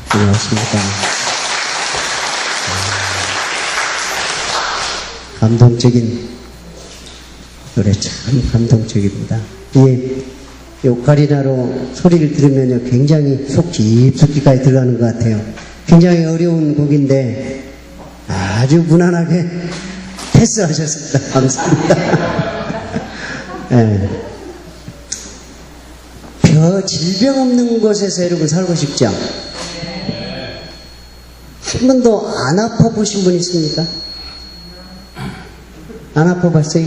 안녕하십니까. 감동적인 노래, 참 감동적입니다. 이 오카리나로 소리를 들으면요, 굉장히 속 깊숙이까지 들어가는 것 같아요. 굉장히 어려운 곡인데 아주 무난하게 패스하셨습니다. 감사합니다. 네. 질병 없는 곳에서 여러분 살고 싶죠? 한 번도 안 아파보신 분 있습니까? 안 아파봤어요?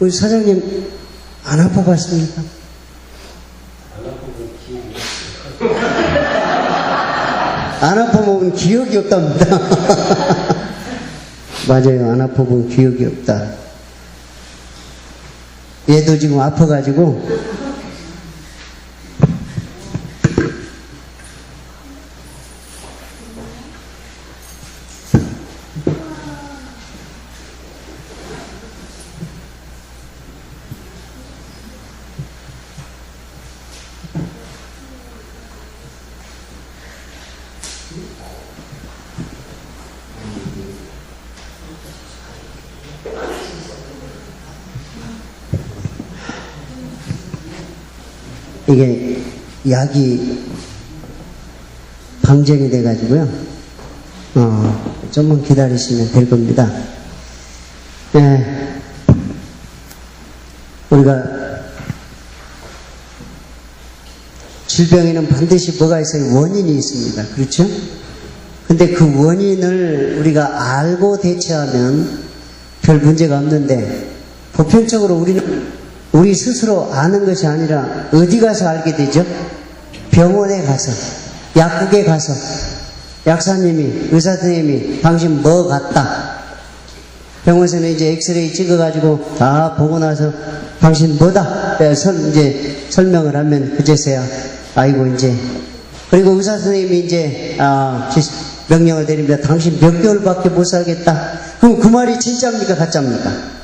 우리 사장님 안 아파봤습니까? 안 아파보면 기억이 없답니다. 맞아요. 안 아파보면 기억이 없다. 얘도 지금 아파가지고 이게 약이 방전이 돼가지고요. 좀만 기다리시면 될 겁니다. 네. 우리가 질병에는 반드시 뭐가 있어요? 원인이 있습니다. 그렇죠? 근데 그 원인을 우리가 알고 대처하면 별 문제가 없는데, 보편적으로 우리는 우리 스스로 아는 것이 아니라 어디 가서 알게 되죠? 병원에 가서, 약국에 가서 약사님이, 의사 선생님이 당신 뭐 같다. 병원에서는 이제 엑스레이 찍어가지고 다 보고 나서 당신 뭐다. 이제 설명을 하면 그제서야 아이고 이제. 그리고 의사 선생님이 이제 명령을 내립니다. 당신 몇 개월밖에 못 살겠다. 그럼 그 말이 진짜입니까? 가짜입니까?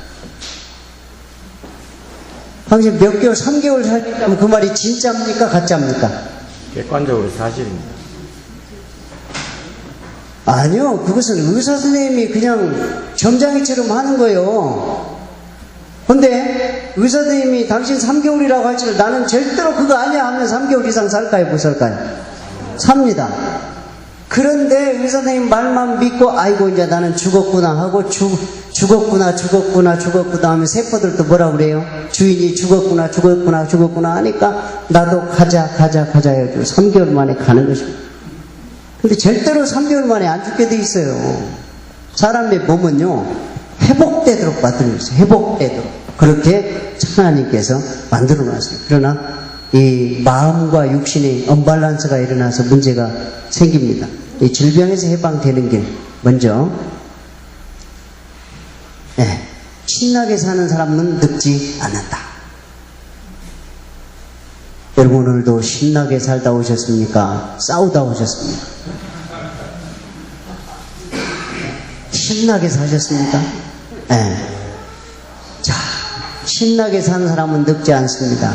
당신 몇 개월, 3개월 살겠다면 그 말이 진짜입니까? 가짜입니까? 객관적으로 사실입니다. 아니요. 그것은 의사 선생님이 그냥 점장이처럼 하는 거예요. 근데 의사 선생님이 당신 3개월이라고 할지라도 나는 절대로 그거 아니야 하면 3개월 이상 살까요? 못 살까요? 삽니다. 그런데 의사 선생님 말만 믿고 아이고 이제 나는 죽었구나 하고 죽었구나 하면 세포들도 뭐라 그래요? 주인이 죽었구나 하니까 나도 가자 해가지고 3개월 만에 가는 것입니다. 근데 절대로 3개월 만에 안 죽게 돼 있어요. 사람의 몸은요, 회복되도록 만들어 있어요. 회복되도록. 그렇게 하나님께서 만들어 놨어요. 그러나 이 마음과 육신의 언밸런스가 일어나서 문제가 생깁니다. 이 질병에서 해방되는 게 먼저, 신나게 사는 사람은 늙지 않는다. 여러분 오늘도 신나게 살다 오셨습니까? 싸우다 오셨습니까? 신나게 사셨습니까? 자, 신나게 사는 사람은 늙지 않습니다.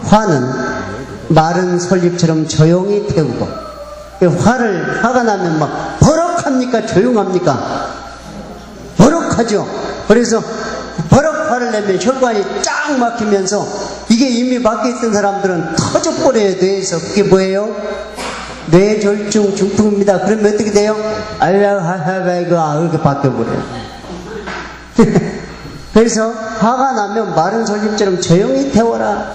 화는 마른 솔잎처럼 조용히 태우고, 화가 나면 막 버럭합니까? 조용합니까? 버럭하죠. 그래서 버럭 화를 내면 혈관이 쫙 막히면서 이게 이미 막혀있던 사람들은 터져버려요. 뇌에서. 그게 뭐예요? 뇌졸중 중풍입니다. 그러면 어떻게 돼요? 이렇게 바뀌어버려요. 그래서 화가 나면 마른 솔잎처럼 조용히 태워라.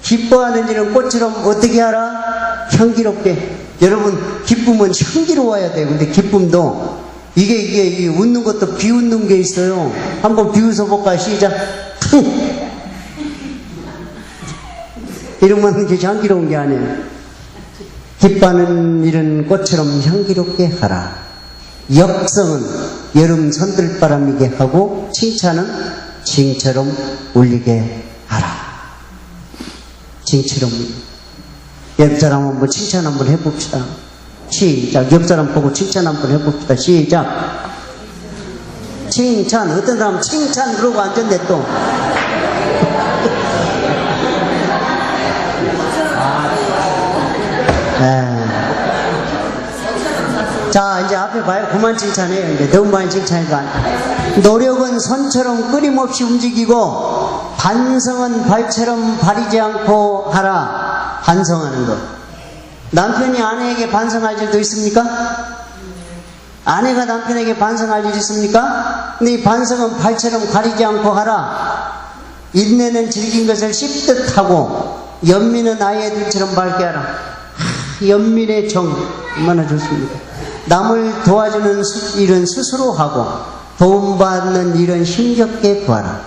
기뻐하는 일은 꽃처럼 어떻게 하라? 향기롭게. 여러분, 기쁨은 향기로워야 돼요. 근데 기쁨도 이게 웃는 것도 비웃는 게 있어요. 한번 비웃어 볼까? 시작. 이러면 이게 향기로운 게 아니에요. 기뻐하는 일은 꽃처럼 향기롭게 하라. 역성은 여름 선들바람이게 하고 칭찬은 징처럼 울리게 하라. 징처럼. 옆 사람 한번 칭찬 한번 해봅시다. 시작. 옆 사람 보고 칭찬 한번 해봅시다. 시작. 칭찬. 어떤 사람 칭찬 그러고 앉았네 또. 이제 앞에 봐요. 그만 칭찬해요. 이제 너무 많이 칭찬해도 안 돼. 노력은 손처럼 끊임없이 움직이고 반성은 발처럼 바리지 않고 하라. 반성하는 것. 남편이 아내에게 반성할 일도 있습니까? 아내가 남편에게 반성할 일 있습니까? 근데 이 반성은 발처럼 가리지 않고 하라. 인내는 질긴 것을 씹듯 하고 연민은 아이들처럼 밝게 하라. 연민의 정 얼마나 좋습니까? 남을 도와주는 일은 스스로 하고 도움받는 일은 힘겹게 구하라.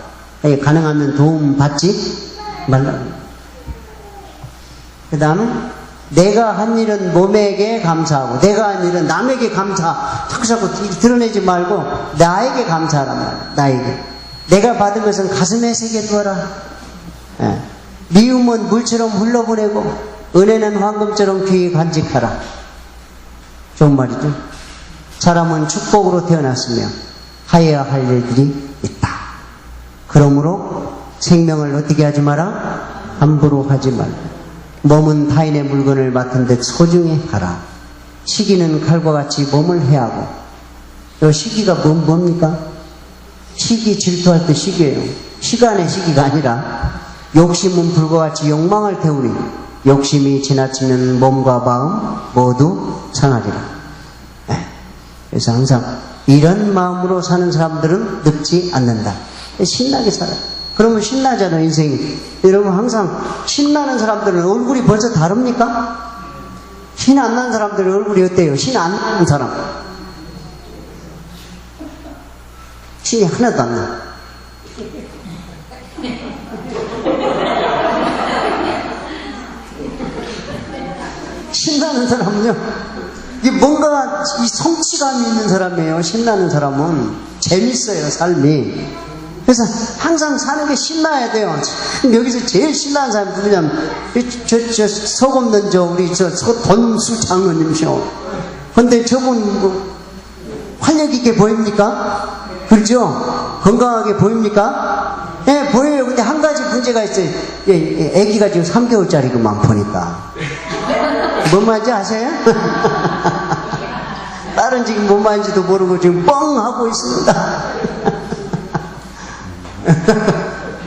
가능하면 도움받지 말라. 그 다음은 내가 한 일은 몸에게 감사하고 내가 한 일은 남에게 감사 자꾸 드러내지 말고 나에게 감사하란 말이야. 나에게. 내가 받은 것은 가슴에 새겨두어라. 미움은 물처럼 흘러보내고 은혜는 황금처럼 귀에 간직하라. 좋은 말이죠. 사람은 축복으로 태어났으며 하여야 할 일들이 있다. 그러므로 생명을 어떻게 하지 마라? 함부로 하지 말라. 몸은 타인의 물건을 맡은 듯 소중히 하라. 시기는 칼과 같이 몸을 해하고. 이 시기가 뭡니까? 시기 질투할 때 시기예요. 시간의 시기가 아니라 욕심은 불과 같이 욕망을 태우니 욕심이 지나치면 몸과 마음 모두 상하리라. 그래서 항상 이런 마음으로 사는 사람들은 늙지 않는다. 신나게 살아요. 그러면 신나잖아요, 인생이. 여러분, 항상 신나는 사람들은 얼굴이 벌써 다릅니까? 신 안 나는 사람들은 얼굴이 어때요? 신 안 나는 사람. 신이 하나도 안 나. 신나는 사람은요, 이게 뭔가 이 성취감이 있는 사람이에요. 신나는 사람은. 재밌어요, 삶이. 그래서 항상 사는 게 신나야 돼요. 참 여기서 제일 신나는 사람이 누구냐면 저 소금 넣은 우리 돈수 장로님이시오. 근데 저분 뭐 활력 있게 보입니까? 그렇죠? 건강하게 보입니까? 예, 보여요. 근데 한 가지 문제가 있어요. 애기가 지금 3개월짜리구만 보니까. 뭔 말인지 아세요? 딸은 지금 뭔 말인지도 모르고 지금 뻥 하고 있습니다.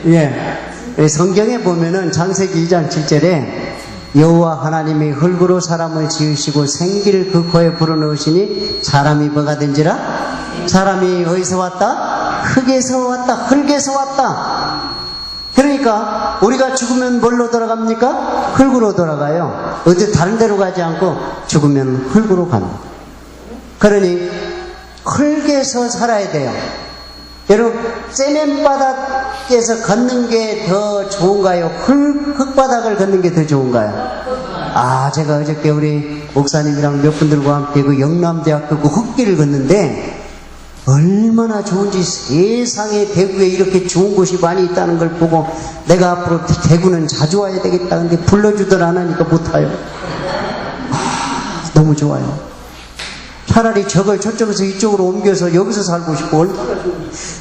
예. 성경에 보면은 창세기 2장 7절에 여호와 하나님이 흙으로 사람을 지으시고 생기를 그 코에 불어넣으시니 사람이 뭐가 된지라? 사람이 어디서 왔다? 흙에서 왔다. 흙에서 왔다. 그러니까 우리가 죽으면 뭘로 돌아갑니까? 흙으로 돌아가요. 어디 다른 데로 가지 않고 죽으면 흙으로 갑니다. 그러니 흙에서 살아야 돼요. 여러분, 세면바닥에서 걷는 게 더 좋은가요? 흙바닥을 걷는 게 더 좋은가요? 아, 제가 어저께 우리 목사님이랑 몇 분들과 함께 그 영남대학교 그 흙길을 걷는데 얼마나 좋은지, 세상에 대구에 이렇게 좋은 곳이 많이 있다는 걸 보고 내가 앞으로 대구는 자주 와야 되겠다. 근데 불러주들 안 하니까 못 와요. 너무 좋아요. 차라리 저걸 저쪽에서 이쪽으로 옮겨서 여기서 살고 싶고,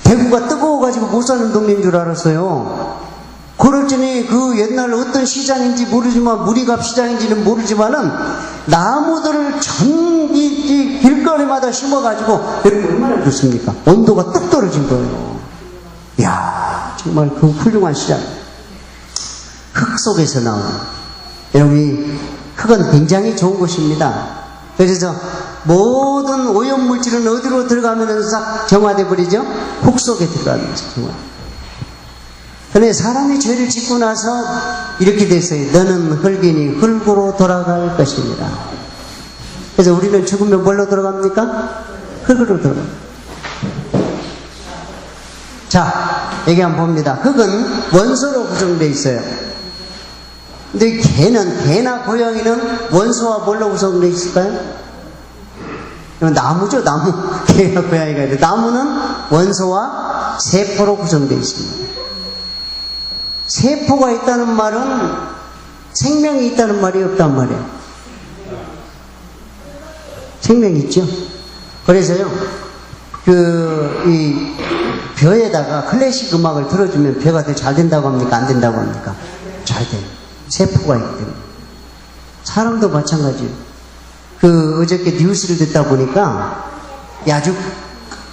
대구가 뜨거워가지고 못 사는 동네인 줄 알았어요. 그랬더니 그 옛날 어떤 시장인지 모르지만, 무리갑 시장인지는 모르지만은 나무들을 이 길거리마다 심어가지고 얼마나 좋습니까? 온도가 뚝 떨어진 거예요. 이야, 정말 그 훌륭한 시장. 흙 속에서 나오는. 여러분, 흙은 굉장히 좋은 곳입니다. 그래서 모든 오염물질은 어디로 들어가면 싹 정화돼 버리죠? 흙 속에 들어가면서 정화. 그런데 사람이 죄를 짓고 나서 이렇게 됐어요. 너는 흙이니 흙으로 돌아갈 것입니다. 그래서 우리는 죽으면 뭘로 돌아갑니까? 흙으로 돌아갑니다. 자, 여기 한번 봅니다. 흙은 원소로 구성되어 있어요. 근데 개나 고양이는 원소와 뭘로 구성되어 있을까요? 나무죠, 나무. 개나 고양이가 있는데, 나무는 원소와 세포로 구성되어 있습니다. 세포가 있다는 말은 생명이 있다는 말이 없단 말이에요. 생명이 있죠. 그래서요, 이 벼에다가 클래식 음악을 틀어주면 벼가 더 잘 된다고 합니까? 안 된다고 합니까? 잘 돼요. 세포가 있기 때문에. 사람도 마찬가지예요. 어저께 뉴스를 듣다 보니까 아주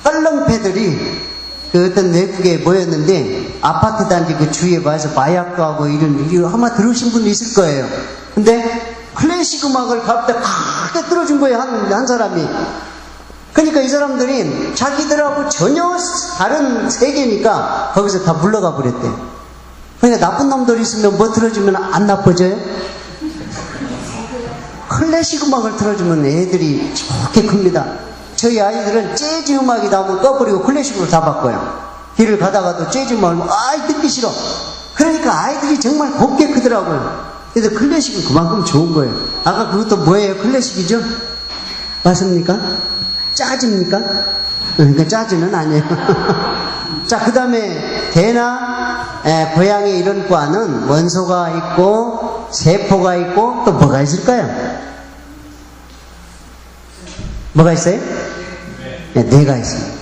껄렁패들이 어떤 외국에 모였는데 아파트 단지 그 주위에 봐서 마약도 하고 이런 아마 들으신 분도 있을 거예요. 근데 클래식 음악을 갑자기 크게 들어준 거예요, 한 사람이. 그러니까 이 사람들이 자기들하고 전혀 다른 세계니까 거기서 다 물러가 버렸대. 그러니까 나쁜 놈들 있으면 뭐 들어주면 안 나빠져요? 클래식 음악을 틀어주면 애들이 좋게 큽니다. 저희 아이들은 재즈 음악이 나오면 꺼버리고 클래식으로 다 바꿔요. 길을 가다가도 재즈 음악을 듣기 싫어. 그러니까 아이들이 정말 곱게 크더라고요. 그래서 클래식은 그만큼 좋은 거예요. 아까 그것도 뭐예요? 클래식이죠? 맞습니까? 짜즈입니까? 그러니까 짜즈는 아니에요. 자, 그 다음에 개나 고양이 이런 과는 원소가 있고 세포가 있고 또 뭐가 있을까요? 뭐가 있어요? 네, 뇌가 있습니다.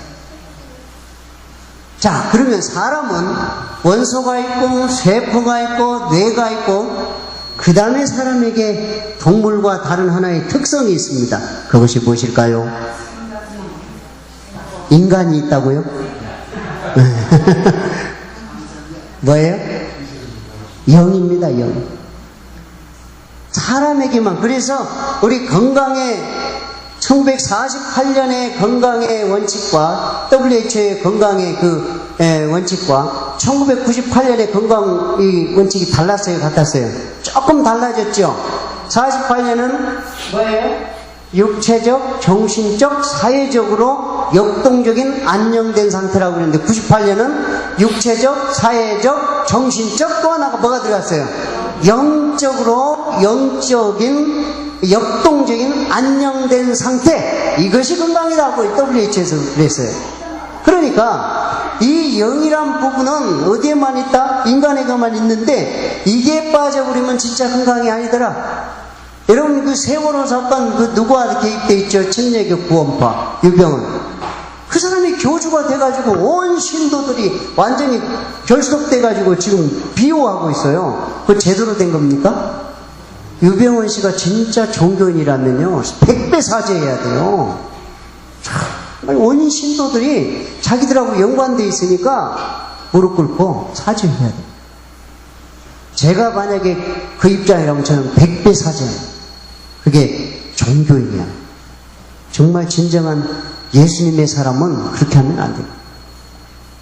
자, 그러면 사람은 원소가 있고 세포가 있고 뇌가 있고 그 다음에 사람에게 동물과 다른 하나의 특성이 있습니다. 그것이 무엇일까요? 인간이 있다고요? 뭐예요? 영입니다, 영. 사람에게만. 그래서 우리 건강에 1948년의 건강의 원칙과 WHO의 건강의 원칙과 1998년의 건강 원칙이 달랐어요, 같았어요? 조금 달라졌죠? 48년은 뭐예요? 육체적, 정신적, 사회적으로 역동적인 안녕된 상태라고 그러는데 98년은 육체적, 사회적, 정신적 또 하나가 뭐가 들어갔어요? 영적인 역동적인 안녕된 상태, 이것이 건강이라고 WHO에서 그랬어요. 그러니까 이 영이란 부분은 어디에만 있다? 인간에게만 있는데 이게 빠져버리면 진짜 건강이 아니더라. 여러분 그 세월호 사건 누구와 개입돼 있죠? 천례교 구원파 유병은. 그 사람이 교주가 돼가지고 온 신도들이 완전히 결속돼가지고 지금 비호하고 있어요. 그거 제대로 된 겁니까? 유병원 씨가 진짜 종교인이라면요 100배 사죄해야 돼요. 원인 신도들이 자기들하고 연관돼 있으니까 무릎 꿇고 사죄해야 돼요. 제가 만약에 그 입장이라면 저는 100배 사죄해요. 그게 종교인이야. 정말 진정한 예수님의 사람은 그렇게 하면 안 돼요.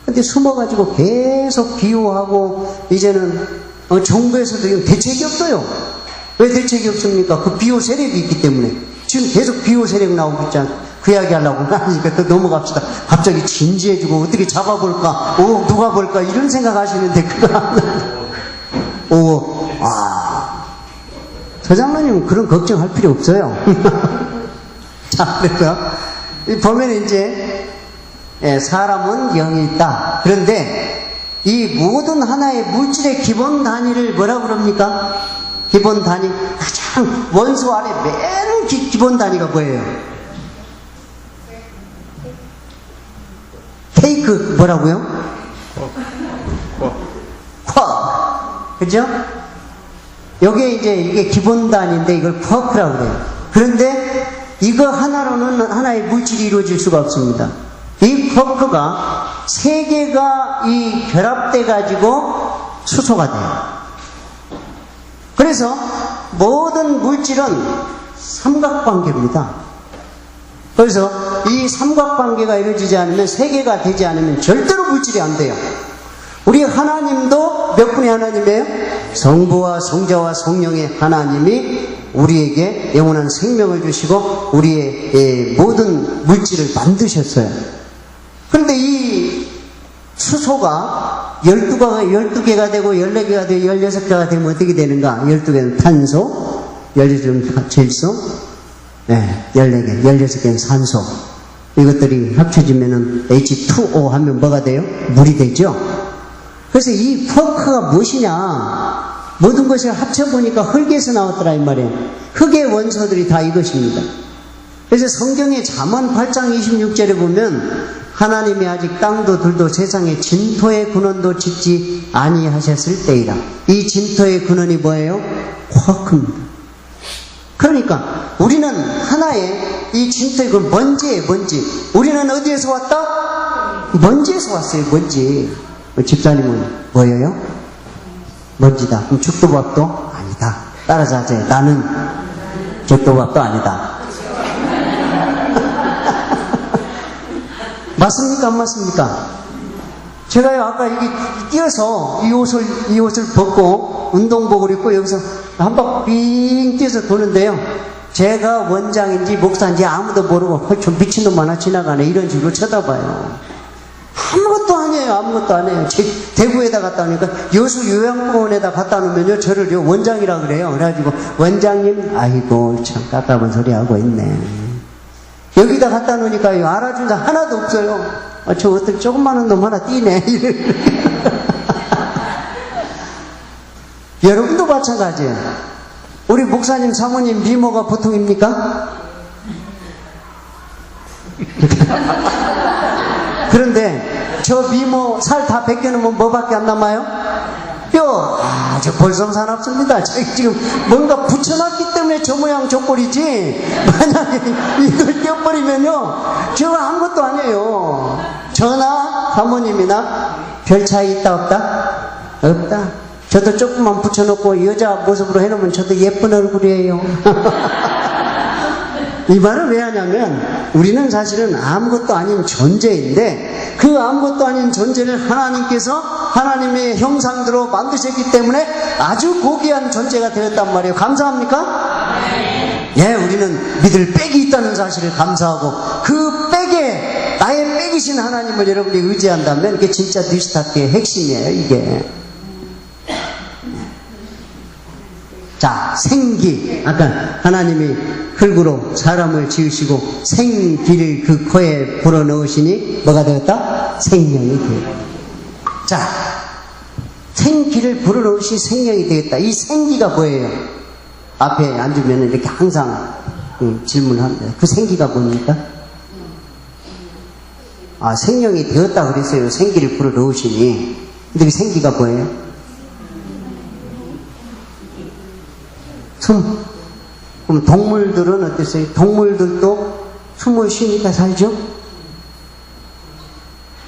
근데 숨어가지고 계속 비호하고 이제는 정부에서도 대책이 없어요. 왜 대책이 없습니까? 그 비호 세력이 있기 때문에. 지금 계속 비호 세력 나오고 있잖아. 그 이야기 하려고 하니까 또 넘어갑시다. 갑자기 진지해지고 어떻게 잡아볼까? 누가 볼까? 이런 생각 하시는데 그거 저 장로님은 그런 걱정할 필요 없어요. 자, 그래서 보면 이제 사람은 영이 있다. 그런데 이 모든 하나의 물질의 기본 단위를 뭐라고 그럽니까? 기본 단위, 가장 원소 아래 맨 기본 단위가 뭐예요? 케이크 뭐라고요? 쿼크. 그죠? 이게 기본 단위인데 이걸 쿼크라고 그래요. 그런데 이거 하나로는 하나의 물질이 이루어질 수가 없습니다. 이 쿼크가 세 개가 결합돼 가지고 수소가 돼요. 그래서 모든 물질은 삼각관계입니다. 그래서 이 삼각관계가 이루어지지 않으면, 세 개가 되지 않으면 절대로 물질이 안 돼요. 우리 하나님도 몇 분의 하나님이에요? 성부와 성자와 성령의 하나님이 우리에게 영원한 생명을 주시고 우리의 모든 물질을 만드셨어요. 그런데 이 수소가 12개가 되고 14개가 되고 16개가 되면 어떻게 되는가? 12개는 탄소, 16개는 질소, 14개, 16개는 산소. 이것들이 합쳐지면은 H2O 하면 뭐가 돼요? 물이 되죠? 그래서 이 쿼크가 무엇이냐? 모든 것을 합쳐보니까 흙에서 나왔더라 이 말이에요. 흙의 원소들이 다 이것입니다. 그래서 성경의 잠언 8장 26절에 보면 하나님이 아직 땅도 들도 세상에 진토의 근원도 짓지 아니하셨을 때이라. 이 진토의 근원이 뭐예요? 쿼크입니다. 그러니까 우리는 하나의 이 진짜 그 먼지예요, 먼지. 우리는 어디에서 왔다? 먼지에서 왔어요, 먼지. 집사님은 뭐예요? 먼지다. 그럼 죽도밥도 아니다. 따라서 하세요. 나는 죽도밥도 아니다. 맞습니까? 안 맞습니까? 제가요, 아까 여기 뛰어서 이 옷을 벗고 운동복을 입고 여기서 한 바퀴 빙 뛰어서 도는데요. 제가 원장인지 목사인지 아무도 모르고 좀 미친놈 하나 지나가네. 이런 식으로 쳐다봐요. 아무것도 아니에요. 아무것도 아니에요. 대구에다 갖다 놓으니까 여수 요양병원에다 갖다 놓으면요. 저를 원장이라 그래요. 그래가지고 원장님, 아이고 참 깝깝한 소리 하고 있네. 여기다 갖다 놓으니까요. 알아준 사람 하나도 없어요. 저 어떤 조그마한 놈 하나 뛰네. 여러분도 마찬가지예요. 우리 목사님, 사모님 미모가 보통입니까? 그런데 저 미모 살 다 벗겨놓으면 뭐밖에 안 남아요? 뼈. 저 볼성산 없습니다. 지금 뭔가 붙여놨기 때문에 저 모양 저 꼴이지, 만약에 이걸 떼어버리면요 저거 아무것도 아니에요. 저나 사모님이나 별 차이 있다 없다? 없다. 저도 조금만 붙여놓고 여자 모습으로 해놓으면 저도 예쁜 얼굴이에요. 이 말을 왜 하냐면 우리는 사실은 아무것도 아닌 존재인데 그 아무것도 아닌 존재를 하나님께서 하나님의 형상대로 만드셨기 때문에 아주 고귀한 존재가 되었단 말이에요. 감사합니까? 예, 우리는 믿을 빽이 있다는 사실을 감사하고 그 빽에 나의 빽이신 하나님을 여러분이 의지한다면 이게 진짜 뉴스타트의 핵심이에요. 이게. 자, 생기. 아까 하나님이 흙으로 사람을 지으시고 생기를 그 코에 불어넣으시니 뭐가 되었다? 생명이 되었다. 자, 생기를 불어넣으시 생명이 되었다. 이 생기가 뭐예요? 앞에 앉으면 이렇게 항상 질문합니다. 그 생기가 뭡니까? 생명이 되었다 그랬어요. 생기를 불어넣으시니. 근데 그 생기가 뭐예요? 숨. 그럼 동물들은 어땠어요? 동물들도 숨을 쉬니까 살죠?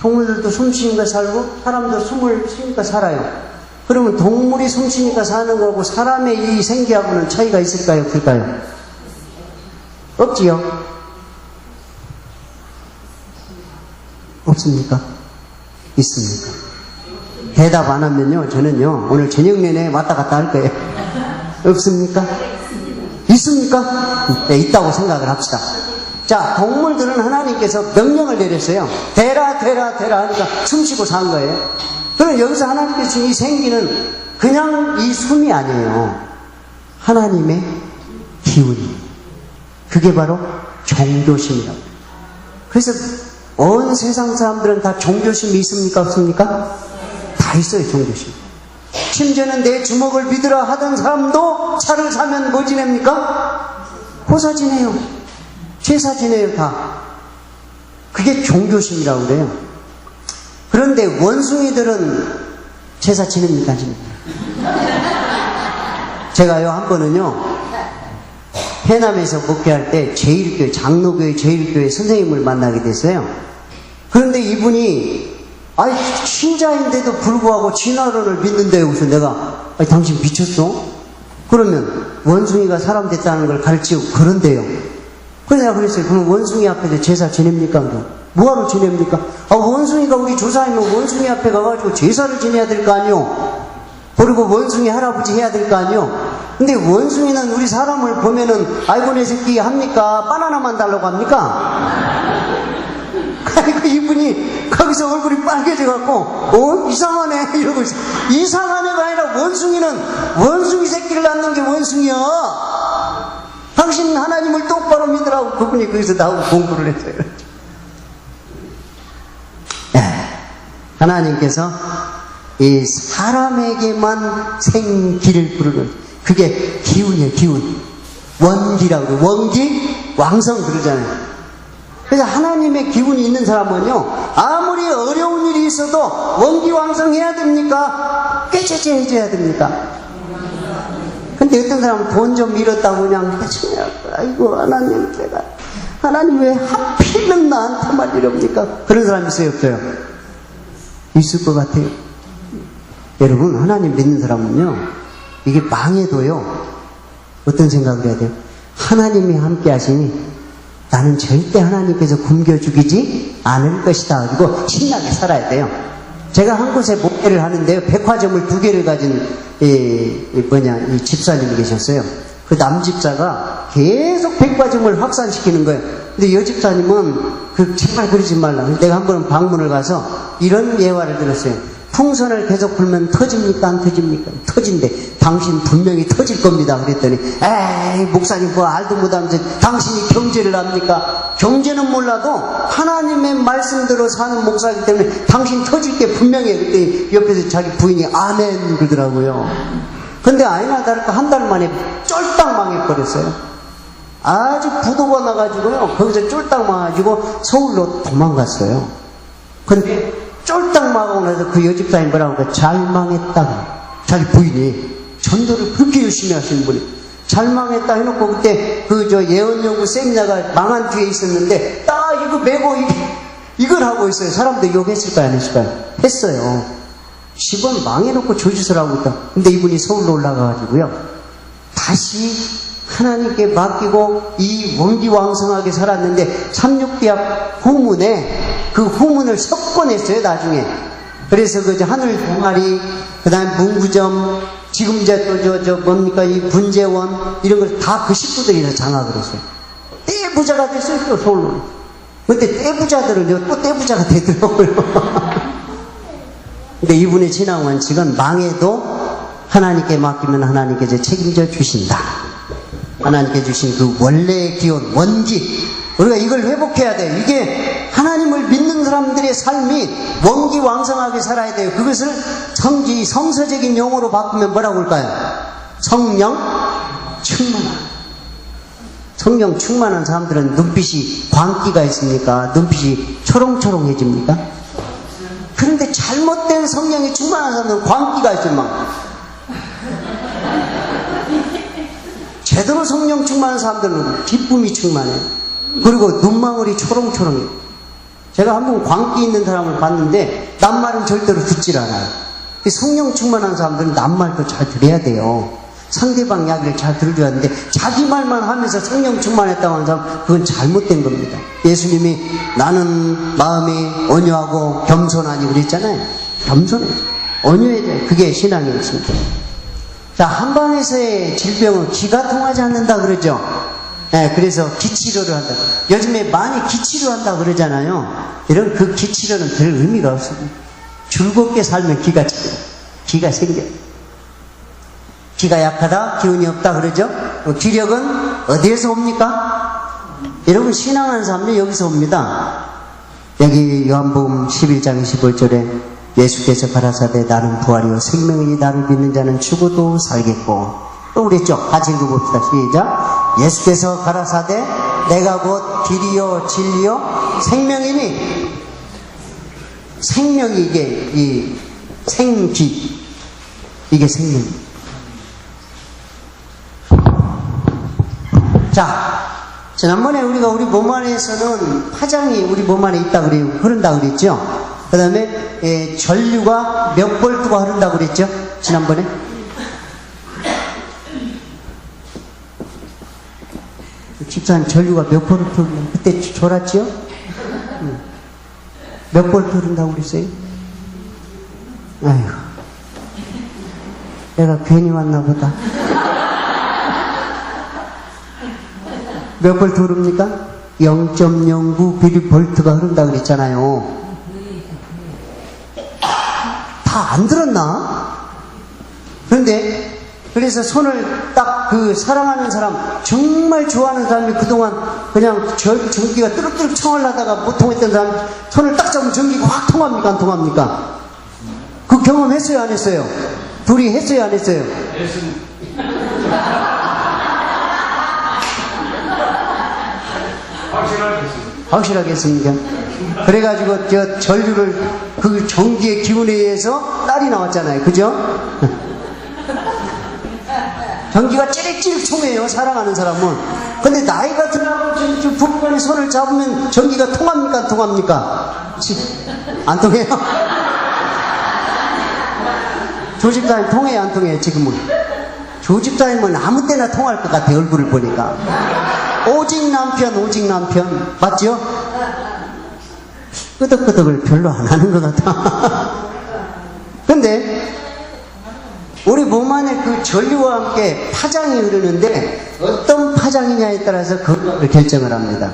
동물들도 숨 쉬니까 살고 사람도 숨을 쉬니까 살아요. 그러면 동물이 숨 쉬니까 사는 거고 사람의 이 생기하고는 차이가 있을까요? 없을까요? 없지요? 없습니까? 있습니까? 대답 안 하면요 저는요 오늘 저녁 내내 왔다 갔다 할 거예요. 없습니까? 있습니까? 네, 있다고 생각을 합시다. 자, 동물들은 하나님께서 명령을 내렸어요. 대라 대라 대라 하니까 숨쉬고 산 거예요. 그럼 여기서 하나님께서 준 이 생기는 그냥 이 숨이 아니에요. 하나님의 기운이. 그게 바로 종교심이라고. 그래서 온 세상 사람들은 다 종교심이 있습니까? 없습니까? 다 있어요, 종교심. 심지어는 내 주먹을 믿으라 하던 사람도 차를 사면 뭐 지냅니까? 호사 지내요. 제사 지내요, 다. 그게 종교심이라고 그래요. 그런데 원숭이들은 제사 지냅니까? 제가요, 한 번은요, 해남에서 목회할 때 제1교회, 장로교회 제1교회 선생님을 만나게 됐어요. 그런데 이분이 신자인데도 불구하고 진화론을 믿는데 여기서 내가 당신 미쳤어? 그러면 원숭이가 사람 됐다는 걸 가르치고 그런데요. 그래서 내가 그랬어요. 그럼 원숭이 앞에서 제사 지냅니까? 뭐하러 지냅니까? 원숭이가 우리 조사이면 원숭이 앞에 가가지고 제사를 지내야 될 거 아니요? 그리고 원숭이 할아버지 해야 될 거 아니요? 근데 원숭이는 우리 사람을 보면은 아이고 내 새끼 합니까? 바나나만 달라고 합니까? 그러니까 이분이 거기서 얼굴이 빨개져갖고 이상하네 이러고 있어. 이상한 애가 아니라 원숭이는 원숭이 새끼를 낳는 게 원숭이야. 당신 하나님을 똑바로 믿으라고 그분이 거기서 나오고 공부를 했어요. 하나님께서 이 사람에게만 생기를 부르는 그게 기운이에요. 기운. 원기라고 그래요. 원기 왕성 그러잖아요. 그래서 하나님의 기운이 있는 사람은요 아무리 어려운 일이 있어도 원기왕성해야 됩니까? 꾀죄죄 해줘야 됩니까? 근데 어떤 사람은 돈 좀 잃었다고 그냥, 아이고, 하나님, 하나님 왜 하필이면 나한테만 이럽니까? 그런 사람 있어요, 없어요? 있을 것 같아요. 여러분, 하나님 믿는 사람은요, 이게 망해도요, 어떤 생각을 해야 돼요? 하나님이 함께 하시니 나는 절대 하나님께서 굶겨 죽이지 않을 것이다. 그리고 신나게 살아야 돼요. 제가 한 곳에 목회를 하는데요, 백화점을 2개를 가진 이 집사님이 계셨어요. 그 남집사가 계속 백화점을 확산시키는 거예요. 근데 여집사님은 제발 그러지 말라. 내가 한 번은 방문을 가서 이런 예화를 들었어요. 풍선을 계속 불면 터집니까? 안 터집니까? 터진대. 당신 분명히 터질 겁니다. 그랬더니, 에이, 목사님 뭐 알도 못하면서 당신이 경제를 합니까? 경제는 몰라도 하나님의 말씀대로 사는 목사이기 때문에 당신 터질 게 분명해. 그랬더니 옆에서 자기 부인이 아멘 그러더라고요. 근데 아니나 다를까 한 달 만에 쫄딱 망해버렸어요. 아주 부도가 나가지고요. 거기서 쫄딱 망가지고 서울로 도망갔어요. 근데 쫄딱 망하고 나서 그 여집사님 뭐라고 그래? 잘 망했다. 자기 부인이 전도를 그렇게 열심히 하시는 분이 잘 망했다 해놓고 그때 예언연구 세미나가 망한 뒤에 있었는데 딱 이거 메고 이걸 하고 있어요. 사람들 욕했을까요? 안 했을까요? 했어요. 집은 망해놓고 조짓을 하고 있다. 근데 이분이 서울로 올라가가지고요. 다시 하나님께 맡기고 이 원기왕성하게 살았는데 삼육대학 후문에 그 후문을 석권했어요. 나중에. 그래서 하늘 동아리, 그 다음에 문구점, 지금 뭡니까 이 분재원 이런 걸 다 그 식구들이 다 장악을 했어요. 떼부자가 됐어요. 또 서울로. 근데 떼부자들은 또 떼부자가 되더라고요. 근데 이분의 신앙 원칙은 망해도 하나님께 맡기면 하나님께서 책임져 주신다. 하나님께 주신 그 원래의 기원, 원기. 우리가 이걸 회복해야 돼요. 이게 하나님을 믿는 사람들의 삶이 원기왕성하게 살아야 돼요. 그것을 성서적인 용어로 바꾸면 뭐라고 할까요? 성령 충만한. 성령 충만한 사람들은 눈빛이 광기가 있습니까? 눈빛이 초롱초롱해집니까? 그런데 잘못된 성령이 충만한 사람들은 광기가 있어요. 막. 제대로 성령 충만한 사람들은 기쁨이 충만해요. 그리고 눈망울이 초롱초롱해요. 제가 한 번 광기 있는 사람을 봤는데 낱말은 절대로 듣질 않아요. 성령 충만한 사람들은 낱말도 잘 들어야 돼요. 상대방 이야기를 잘 들어줘야 하는데 자기 말만 하면서 성령 충만했다고 하는 사람, 그건 잘못된 겁니다. 예수님이 나는 마음이 온유하고 겸손하니 그랬잖아요. 겸손해져. 온유해져요. 그게 신앙의 진짜. 자, 한방에서의 질병은 기가 통하지 않는다 그러죠. 네, 그래서 기치료를 한다. 요즘에 많이 기치료 한다 그러잖아요. 이런 그 기치료는 별 의미가 없습니다. 즐겁게 살면 기가 생겨요. 기가 약하다, 기운이 없다 그러죠. 기력은 어디에서 옵니까? 여러분, 신앙하는 사람들이 여기서 옵니다. 여기 요한복음 11장 25절에 예수께서 가라사대 나는 부활이요 생명이니 나를 믿는 자는 죽어도 살겠고, 또 그랬죠. 같이 읽어봅시다. 시작. 예수께서 가라사대 내가 곧 길이요 진리요 생명이니, 생명이 이게 이 생기, 이게 생명입니다. 자, 지난번에 우리가 우리 몸 안에서는 화장이 우리 몸 안에 있다 그래요. 흐른다 그랬죠. 그 다음에 전류가 몇 볼트가 흐른다 그랬죠. 지난번에. 집사님 전류가 몇 볼트 흐른다. 그때 졸았죠? 몇 볼트 흐른다고 그랬어요? 아이고, 내가 괜히 왔나 보다. 몇 볼트 흐릅니까? 0.09 비리볼트가 흐른다 그랬잖아요. 다 안 들었나? 그런데 그래서 손을 딱 그 사랑하는 사람, 정말 좋아하는 사람이 그동안 그냥 전기가 뚜룩뚜룩 청하려다가 못 통했던 사람 손을 딱 잡으면 전기가 확 통합니까? 안 통합니까? 그 경험 했어요? 안 했어요? 둘이 했어요? 안 했어요? 확실하게 했습니까? 그래가지고 저 전류를 그 전기의 기운에 의해서 딸이 나왔잖아요. 그죠? 전기가 찌릿찌릿 통해요, 사랑하는 사람은. 근데 나이가 들어가고 부부간에 손을 잡으면 전기가 통합니까, 안 통합니까? 안 통해요? 조집사님 통해요, 안 통해요, 지금은? 조집사님은 아무 때나 통할 것 같아, 얼굴을 보니까. 오직 남편, 오직 남편. 맞죠? 끄덕끄덕을 별로 안 하는 것 같아. 근데 우리 몸 안에 그 전류와 함께 파장이 흐르는데 어떤 파장이냐에 따라서 그걸 결정을 합니다.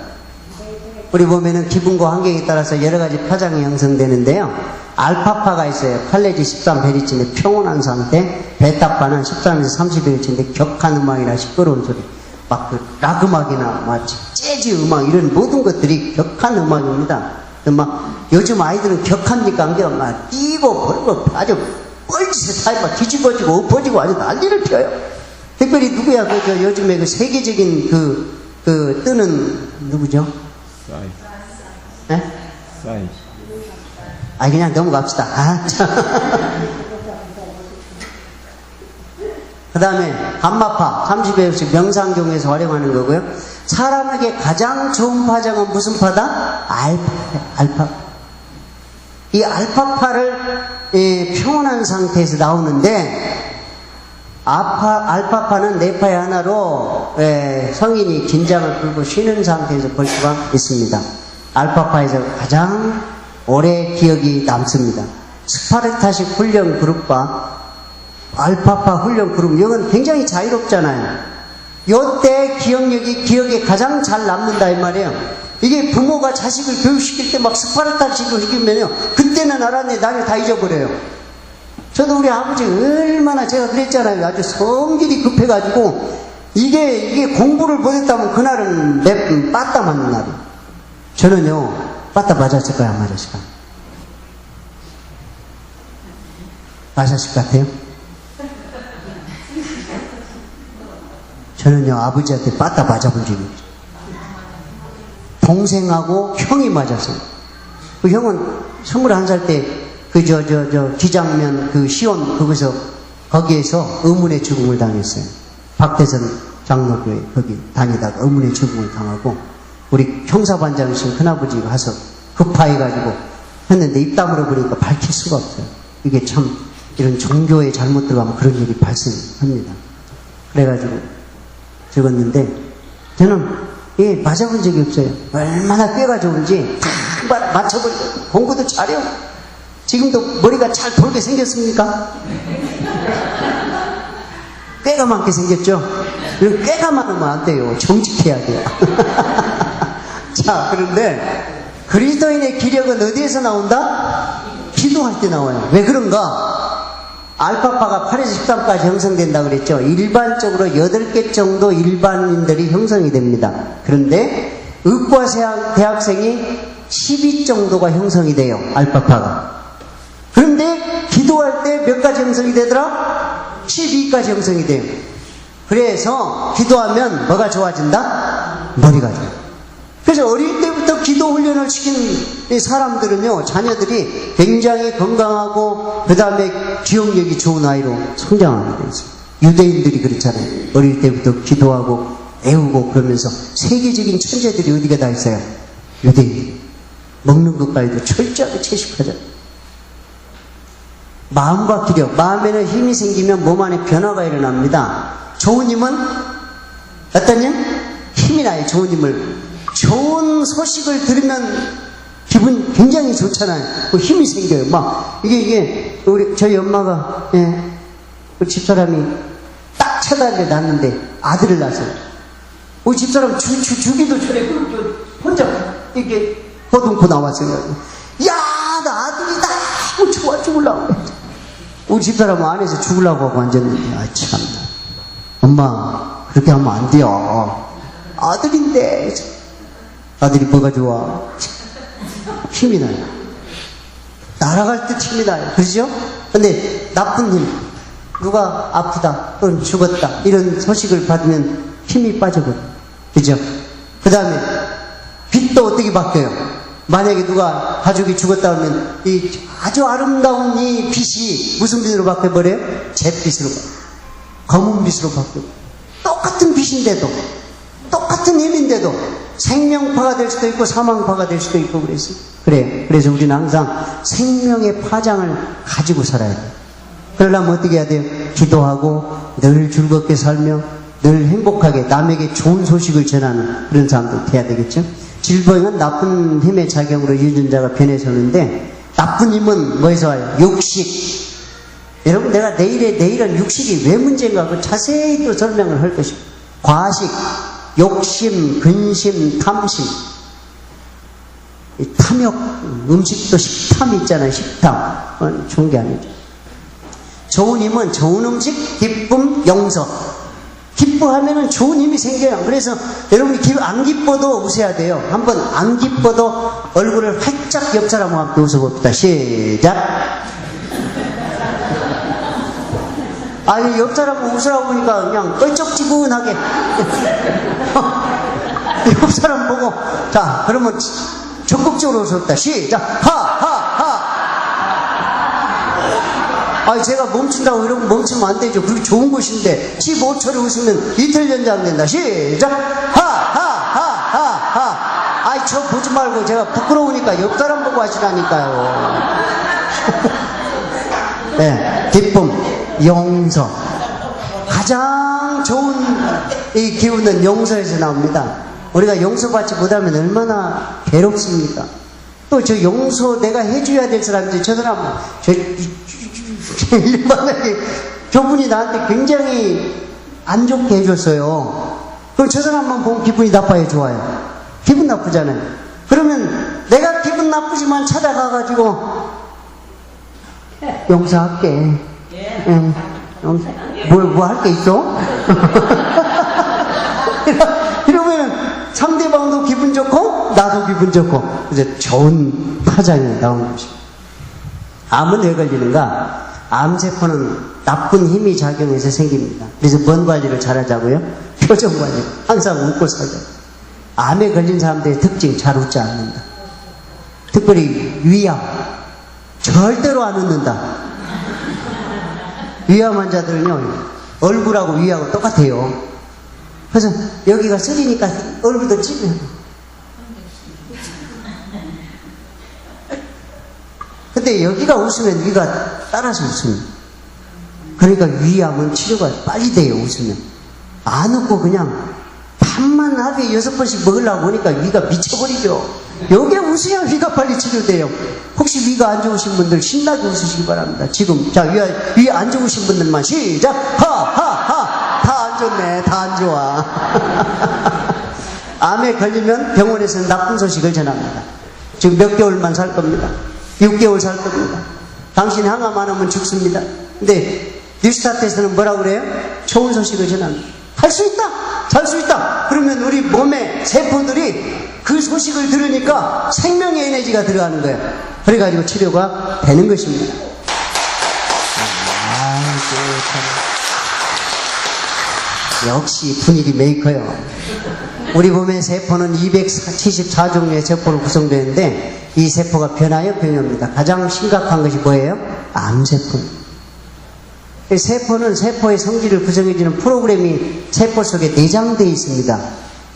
우리 몸에는 기분과 환경에 따라서 여러 가지 파장이 형성되는데요. 알파파가 있어요. 칼레지 13베리츠인데 평온한 상태. 베타파는 13에서 30베리츠인데 격한 음악이나 시끄러운 소리. 막 그 락 음악이나 막 재즈 음악 이런 모든 것들이 격한 음악입니다. 막 요즘 아이들은 격합니까? 안 겨? 막 뛰고 벌고 아주 뻘짓에 살막 뒤집어지고 엎어지고 아주 난리를 펴요. 특별히 누구야? 저 요즘에 그 세계적인 그 뜨는 누구죠? 사이. 네? 사이. 아 그냥 넘어갑시다. 아, 참. 그 다음에 감마파 30회씩 명상경에서 활용하는 거고요. 사람에게 가장 좋은 파장은 무슨 파다? 알파. 이 알파파를 평온한 상태에서 나오는데 알파파는 뇌파의 하나로 성인이 긴장을 풀고 쉬는 상태에서 볼 수가 있습니다. 알파파에서 가장 오래 기억이 남습니다. 스파르타식 훈련 그룹과 알파파 훈련 그룹 이건 굉장히 자유롭잖아요. 요때 기억이 가장 잘 남는다 이 말이에요. 이게 부모가 자식을 교육시킬 때 막 스파르타식으로 시키면요 그때는 알았는데 나중에 다 잊어버려요. 저도 우리 아버지 얼마나 제가 그랬잖아요. 아주 성질이 급해가지고 이게 공부를 못했다면 그날은 빠따 맞는 날이에요. 저는요 빠따 맞았을까요 안 맞았을까요? 맞았을 것 같아요? 저는요 아버지한테 빠따 맞아본 적이 없어요. 동생하고 형이 맞았어요. 그 형은 21살 때 기장면 그 시온 거기에서 의문의 죽음을 당했어요. 박대선 장로교회 거기 다니다가 의문의 죽음을 당하고 우리 형사반장이신 큰아버지가 가서 급파해가지고 했는데 입 다물어 보니까 밝힐 수가 없어요. 이게 참 이런 종교에 잘못 들어가면 그런 일이 발생합니다. 그래가지고 적었는데 저는 맞아본 적이 없어요. 얼마나 꾀가 좋은지 탁 맞춰버리고 공부도 잘해요. 지금도 머리가 잘 돌게 생겼습니까? 꾀가 많게 생겼죠? 꾀가 많으면 안 돼요. 정직해야 돼요. 자, 그런데 그리스도인의 기력은 어디에서 나온다? 기도할 때 나와요. 왜 그런가? 알파파가 8에서 13까지 형성된다 그랬죠. 일반적으로 8개 정도 일반인들이 형성이 됩니다. 그런데 의과 대학생이 12 정도가 형성이 돼요. 알파파가. 그런데 기도할 때 몇 가지 형성이 되더라? 12까지 형성이 돼요. 그래서 기도하면 뭐가 좋아진다? 머리가 좋아요. 그래서 어릴 때부터 기도 훈련을 시킨 사람들은요, 자녀들이 굉장히 건강하고, 그 다음에 기억력이 좋은 아이로 성장하게 돼 있어요. 유대인들이 그렇잖아요. 어릴 때부터 기도하고, 애우고 그러면서 세계적인 천재들이 어디가 다 있어요? 유대인들이. 먹는 것까지도 철저하게 채식하잖아요. 마음과 기력, 마음에는 힘이 생기면 몸 안에 변화가 일어납니다. 좋은 힘은 어떤 힘? 힘이 나요. 좋은 소식을 들으면 기분 굉장히 좋잖아요. 그 힘이 생겨요. 막 이게 저희 엄마가 그 집사람이 딱 차달에 낳았는데 아들을 낳았어요. 우리 집사람 주기도 전에 혼자 이렇게 거듭고 나왔어요. 야, 나 아들이다. 좋아 죽으려고. 우리 집사람은 안에서 죽으려고 하고 앉았는데, 아 참나. 엄마 그렇게 하면 안 돼요. 아들인데. 아들이 뭐가 좋아? 힘이 나요. 날아갈 때 힘이 나요. 그렇죠? 근데 나쁜 힘, 누가 아프다 또는 죽었다 이런 소식을 받으면 힘이 빠져버려요. 그죠? 그 다음에 빛도 어떻게 바뀌어요? 만약에 누가 가족이 죽었다 하면 이 아주 아름다운 이 빛이 무슨 빛으로 바뀌어버려요? 잿빛으로 바뀌어요. 검은 빛으로 바뀌고, 똑같은 빛인데도, 똑같은 힘인데도 생명파가 될 수도 있고 사망파가 될 수도 있고 그랬어요. 그래서 우리는 항상 생명의 파장을 가지고 살아야 돼요. 그러려면 어떻게 해야 돼요? 기도하고 늘 즐겁게 살며 늘 행복하게 남에게 좋은 소식을 전하는 그런 사람들 돼야 되겠죠. 질병은 나쁜 힘의 작용으로 유전자가 변해서는데, 나쁜 힘은 뭐에서 와요? 육식. 여러분, 내가 내일은 육식이 왜 문제인가 그 자세히 또 설명을 할 것입니다. 과식, 욕심, 근심, 탐심. 이 탐욕, 음식도 식탐 있잖아요. 식탐. 좋은 게 아니죠. 좋은 힘은 좋은 음식, 기쁨, 용서. 기뻐하면은 좋은 힘이 생겨요. 그래서 여러분이 안 기뻐도 웃어야 돼요. 한번 안 기뻐도 얼굴을 활짝 옆 사람과 함께 웃어봅시다. 시작. 아니, 옆 사람 웃으라고 보니까 그냥 껄쩍지근하게. 옆 사람 보고, 자, 그러면 적극적으로 웃어봅시다. 시작. 아니, 제가 멈춘다고 이러면 멈추면 안 되죠. 그렇게 좋은 것인데, 15초를 웃으면 이틀 연장된다. 시작. 아이, 저 보지 말고 제가 부끄러우니까 옆 사람 보고 하시라니까요. 네, 기쁨, 용서. 가장 좋은 이 기운은 용서에서 나옵니다. 우리가 용서받지 못하면 얼마나 괴롭습니까? 또 저 용서 내가 해줘야 될 사람인데, 저 사람, 만약에 저분이 나한테 굉장히 안 좋게 해줬어요. 그럼 저 사람만 보면 기분이 나빠요, 좋아요? 기분 나쁘잖아요. 그러면 내가 기분 나쁘지만 찾아가가지고 용서할게. 응, 뭐 할 게 있어? 이러면 상대방도 기분 좋고 나도 기분 좋고 이제 좋은 파장이 나오는 것입니다. 암은 왜 걸리는가? 암세포는 나쁜 힘이 작용해서 생깁니다. 그래서 뭔 관리를 잘하자고요? 표정 관리. 항상 웃고 살자. 암에 걸린 사람들의 특징, 잘 웃지 않는다. 특별히 위암. 절대로 안 웃는다. 위암 환자들은요, 얼굴하고 위하고 똑같아요. 그래서 여기가 쓰리니까 얼굴도 찌그려. 근데 여기가 웃으면 위가 따라서 웃습니다. 그러니까 위암은 치료가 빨리 돼요, 웃으면. 안 웃고 그냥 밥만 하루에 6번씩 먹으려고 하니까 위가 미쳐버리죠. 여기에 웃어야 위가 빨리 치료돼요. 혹시 위가 안 좋으신 분들 신나게 웃으시기 바랍니다. 지금 자, 위 안 좋으신 분들만 시작. 다 안 좋네. 다 안 좋아. 암에 걸리면 병원에서는 나쁜 소식을 전합니다. 지금 몇 개월만 살 겁니다. 6개월 살 겁니다. 당신 항암 안 하면 죽습니다. 근데 뉴스타트에서는 뭐라고 그래요? 좋은 소식을 전합니다. 할 수 있다! 살 수 있다! 그러면 우리 몸의 세포들이 그 소식을 들으니까 생명의 에너지가 들어가는 거예요. 그래가지고 치료가 되는 것입니다. 역시 분위기 메이커요. 우리 몸의 세포는 274종류의 세포로 구성되는데 이 세포가 변하여 병입니다. 가장 심각한 것이 뭐예요? 암세포입니다. 세포는 세포의 성질을 구성해주는 프로그램이 세포 속에 내장되어 있습니다.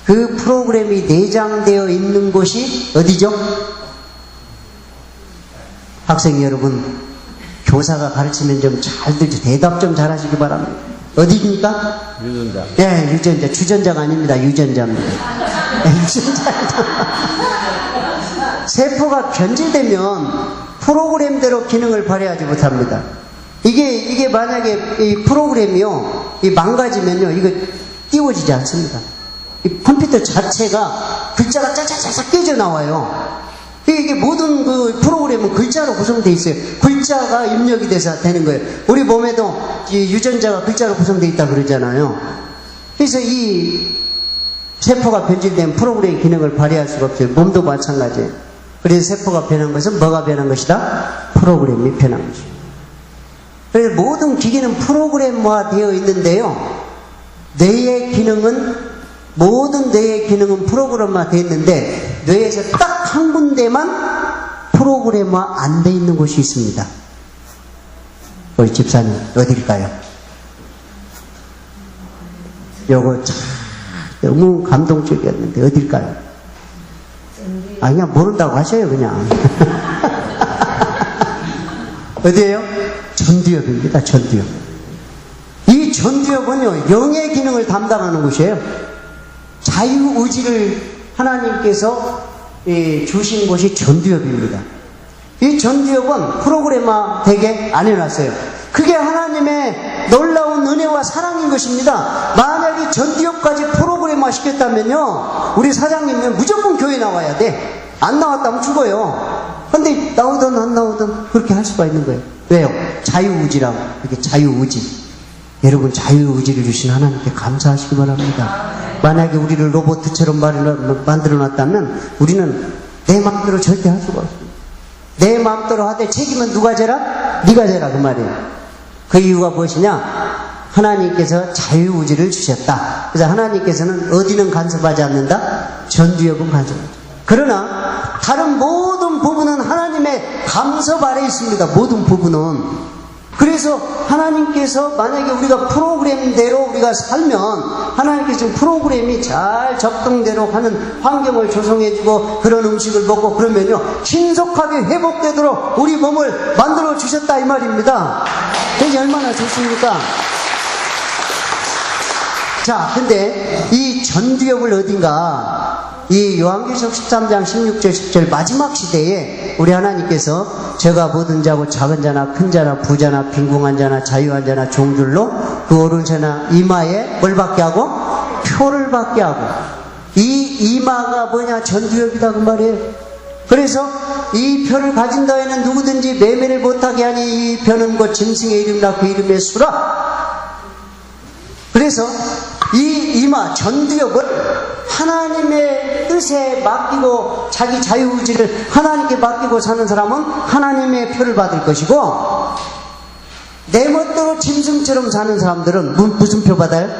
그 프로그램이 내장되어 있는 곳이 어디죠? 학생 여러분, 교사가 가르치면 좀 잘 들죠. 대답 좀 잘 하시기 바랍니다. 어디입니까? 유전자. 네, 유전자. 주전자가 아닙니다. 유전자입니다. 네, 유전자입니다. 세포가 변질되면 프로그램대로 기능을 발휘하지 못합니다. 이게 만약에 이 프로그램이요, 이 망가지면요, 이거 띄워지지 않습니다. 이 컴퓨터 자체가 글자가 짜자자자 깨져 나와요. 이게 모든 그 프로그램은 글자로 구성되어 있어요. 글자가 입력이 돼서 되는 거예요. 우리 몸에도 이 유전자가 글자로 구성되어 있다 그러잖아요. 그래서 이 세포가 변질된 프로그램의 기능을 발휘할 수가 없어요. 몸도 마찬가지예요. 그래서 세포가 변한 것은 뭐가 변한 것이다? 프로그램이 변한 것이죠. 그래서 모든 기기는 프로그램화 되어 있는데요. 모든 뇌의 기능은 프로그램화 되어 있는데, 뇌에서 딱 한 군데만 프로그램화 안 되어 있는 곳이 있습니다. 우리 집사님, 어딜까요? 요거 참 너무 감동적이었는데 어딜까요? 아, 그냥 모른다고 하셔요, 그냥. 어디에요? 전두엽입니다, 전두엽. 이 전두엽은요, 영의 기능을 담당하는 곳이에요. 자유의지를 하나님께서 주신 곳이 전두엽입니다. 이 전두엽은 프로그래머 되게 안 해놨어요. 그게 하나님의 놀라운 은혜와 사랑인 것입니다. 만약에 전두엽까지 프로그래머 시켰다면요, 우리 사장님은 무조건 교회 나와야 돼. 안 나왔다면 죽어요. 근데 나오든 안 나오든 그렇게 할 수가 있는 거예요. 왜요? 자유의지라고. 이렇게 자유의지. 여러분, 자유의지를 주신 하나님께 감사하시기 바랍니다. 만약에 우리를 로봇처럼 만들어 놨다면 우리는 내 마음대로 절대 할 수가 없습니다. 내 마음대로 하되 책임은 누가 져라? 네가 져라, 그 말이에요. 그 이유가 무엇이냐? 하나님께서 자유의지를 주셨다. 그래서 하나님께서는 어디는 간섭하지 않는다? 전두엽은 간섭하지. 그러나 다른 모든 부분은 하나님의 간섭 아래 있습니다. 모든 부분은. 그래서 하나님께서 만약에 우리가 프로그램대로 우리가 살면 하나님께서 프로그램이 잘 적동대로 하는 환경을 조성해주고 그런 음식을 먹고 그러면요, 신속하게 회복되도록 우리 몸을 만들어 주셨다, 이 말입니다. 그게 얼마나 좋습니까? 자, 근데 이 전두엽을 어딘가, 이 요한계시록 13장 16절 10절 마지막 시대에 우리 하나님께서 저가 모든 자고 작은 자나 큰 자나 부자나 빈궁한 자나 자유한 자나 종들로 그 오른손이나 이마에 뭘 받게 하고? 표를 받게 하고. 이 이마가 뭐냐? 전두엽이다, 그 말이에요. 그래서 이 표를 가진 자에는 누구든지 매매를 못하게 하니 이 표는 곧 짐승의 이름이라 그 이름의 수라. 그래서 이 이마 전두엽을 하나님의 뜻에 맡기고 자기 자유의지를 하나님께 맡기고 사는 사람은 하나님의 표를 받을 것이고, 내 멋대로 짐승처럼 사는 사람들은 무슨 표 받아요?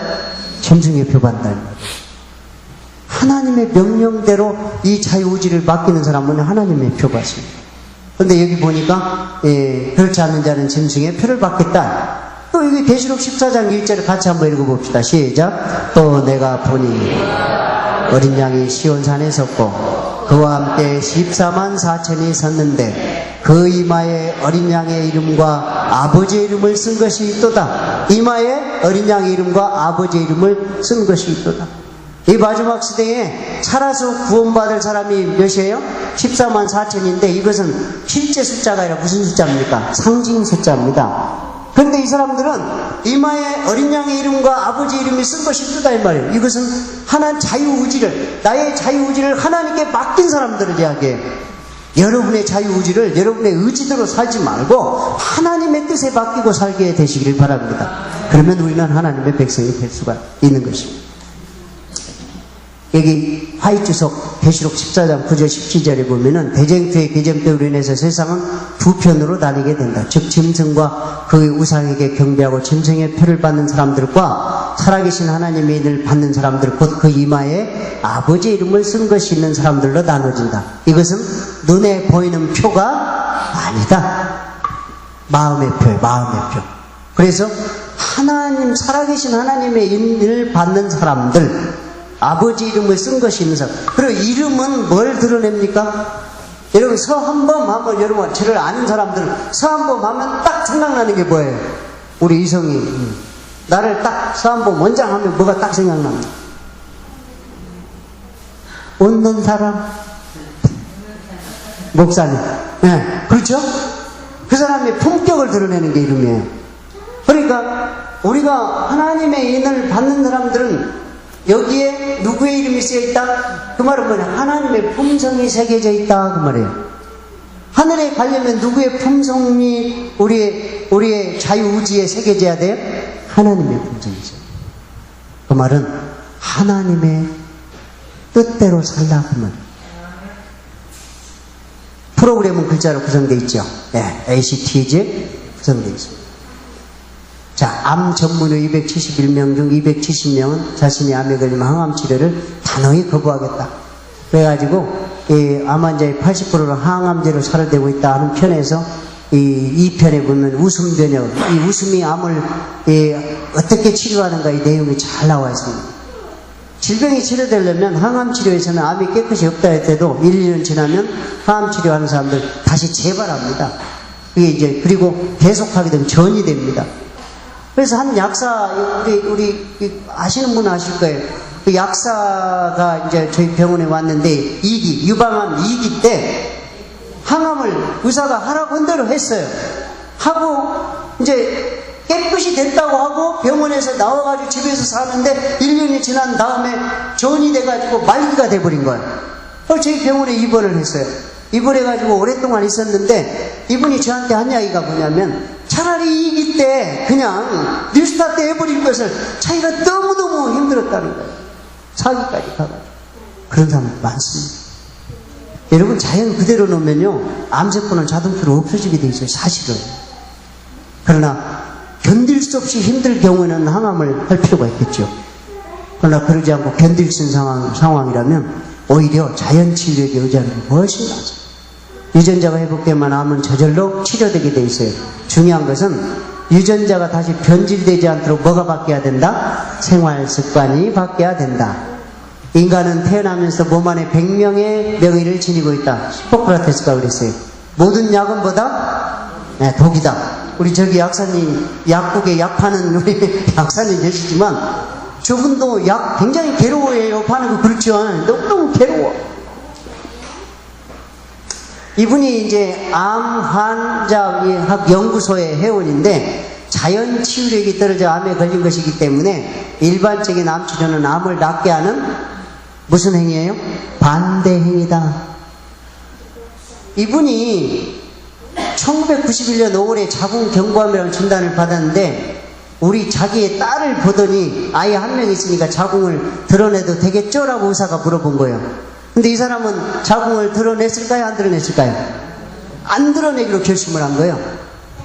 짐승의 표 받는다는 말이에요. 하나님의 명령대로 이 자유의지를 맡기는 사람은 하나님의 표 받습니다. 그런데 여기 보니까 그렇지 않는 자는 짐승의 표를 받겠다. 또 여기 계시록 14장 1절을 같이 한번 읽어봅시다. 시작. 또 내가 보니 어린 양이 시온산에 섰고 그와 함께 14만 4천이 섰는데 그 이마에 어린 양의 이름과 아버지의 이름을 쓴 것이 있도다. 이마에 어린 양의 이름과 아버지의 이름을 쓴 것이 있도다. 이 마지막 시대에 살아서 구원받을 사람이 몇이에요? 14만 4천인데 이것은 실제 숫자가 아니라 무슨 숫자입니까? 상징 숫자입니다. 그런데 이 사람들은 이마에 어린 양의 이름과 아버지 이름이 쓴 것이 있다, 이 말이에요. 이것은 하나님 자유의지를, 나의 자유의지를 하나님께 맡긴 사람들을 이야기해요. 여러분의 자유의지를 여러분의 의지대로 살지 말고 하나님의 뜻에 맡기고 살게 되시기를 바랍니다. 그러면 우리는 하나님의 백성이 될 수가 있는 것입니다. 여기 화이주석 계시록 14장 9절 17절에 보면은 대쟁투의 개정대로 인해서 세상은 두 편으로 나뉘게 된다. 즉 짐승과 그 우상에게 경배하고 짐승의 표를 받는 사람들과 살아계신 하나님의 인을 받는 사람들, 곧 그 이마에 아버지의 이름을 쓴 것이 있는 사람들로 나눠진다. 이것은 눈에 보이는 표가 아니다. 마음의 표예요. 마음의 표. 그래서 하나님, 살아계신 하나님의 인을 받는 사람들, 아버지 이름을 쓴 것이 있는 사람. 그리고 이름은 뭘 드러냅니까? 여러분, 서한범 하면, 여러분, 저를 아는 사람들은 서한범 하면 딱 생각나는 게 뭐예요? 우리 이성이. 나를 딱 서한범 원장 하면 뭐가 딱 생각납니다. 웃는 사람? 목사님. 네, 그렇죠? 그 사람의 품격을 드러내는 게 이름이에요. 그러니까, 우리가 하나님의 인을 받는 사람들은 여기에 누구의 이름이 쓰여있다? 그 말은 뭐냐? 하나님의 품성이 새겨져 있다, 그 말이에요. 하늘에 가려면 누구의 품성이 우리의 자유의지에 새겨져야 돼요? 하나님의 품성이죠. 그 말은 하나님의 뜻대로 살라, 그 말. 프로그램은 글자로 구성되어 있죠. 네, ACTG 구성되어 있습니다. 자, 암 전문의 271명 중 270명은 자신이 암에 걸리면 항암 치료를 단호히 거부하겠다. 그래가지고, 이 암 환자의 80%는 항암제로 살아되고 있다 하는 편에서 이 2편에 보면 웃음 변역, 이 웃음이 암을 어떻게 치료하는가 이 내용이 잘 나와 있습니다. 질병이 치료되려면 항암 치료에서는 암이 깨끗이 없다 했대도 1, 2년 지나면 항암 치료하는 사람들 다시 재발합니다. 그게 이제 그리고 계속하게 되면 전이 됩니다. 그래서 한 약사 우리 아시는 분은 아실 거예요. 그 약사가 이제 저희 병원에 왔는데 유방암 2기 때 항암을 의사가 하라고 한 대로 했어요. 하고 이제 깨끗이 됐다고 하고 병원에서 나와가지고 집에서 사는데 1년이 지난 다음에 전이 돼가지고 말기가 돼버린 거예요. 그래서 저희 병원에 입원을 했어요. 입원해가지고 오랫동안 있었는데 이분이 저한테 한 이야기가 뭐냐면 차라리 이기 때 그냥 뉴스타트 해버릴 것을 자기가 너무너무 힘들었다는 거예요. 사기까지 가가지고. 그런 사람들 많습니다. 여러분 자연 그대로 놓으면요 암세포는 자동차로 없어지게 돼 있어요. 사실은. 그러나 견딜 수 없이 힘들 경우에는 항암을 할 필요가 있겠죠. 그러나 그러지 않고 견딜 수 있는 상황이라면 오히려 자연치료에 의지하는 게 훨씬 낫죠. 유전자가 회복되면 암은 저절로 치료되게 돼 있어요. 중요한 것은 유전자가 다시 변질되지 않도록 뭐가 바뀌어야 된다? 생활 습관이 바뀌어야 된다. 인간은 태어나면서 몸 안에 100명의 명의를 지니고 있다. 히포크라테스가 그랬어요. 모든 약은 뭐다? 네, 독이다. 우리 저기 약사님, 약국에 약 파는 우리 약사님 계시지만 저분도 약 굉장히 괴로워해요. 파는 거 그렇죠. 너무너무 괴로워. 이분이 이제 암 환자학 연구소의 회원인데 자연 치유력이 떨어져 암에 걸린 것이기 때문에 일반적인 암 치료는 암을 낫게 하는 무슨 행위예요? 반대 행위다. 이분이 1991년 5월에 자궁 경부암이라는 진단을 받았는데 우리 자기의 딸을 보더니 아이 한 명 있으니까 자궁을 드러내도 되겠죠? 라고 의사가 물어본 거예요. 근데 이 사람은 자궁을 드러냈을까요? 안 드러냈을까요? 안 드러내기로 결심을 한 거예요.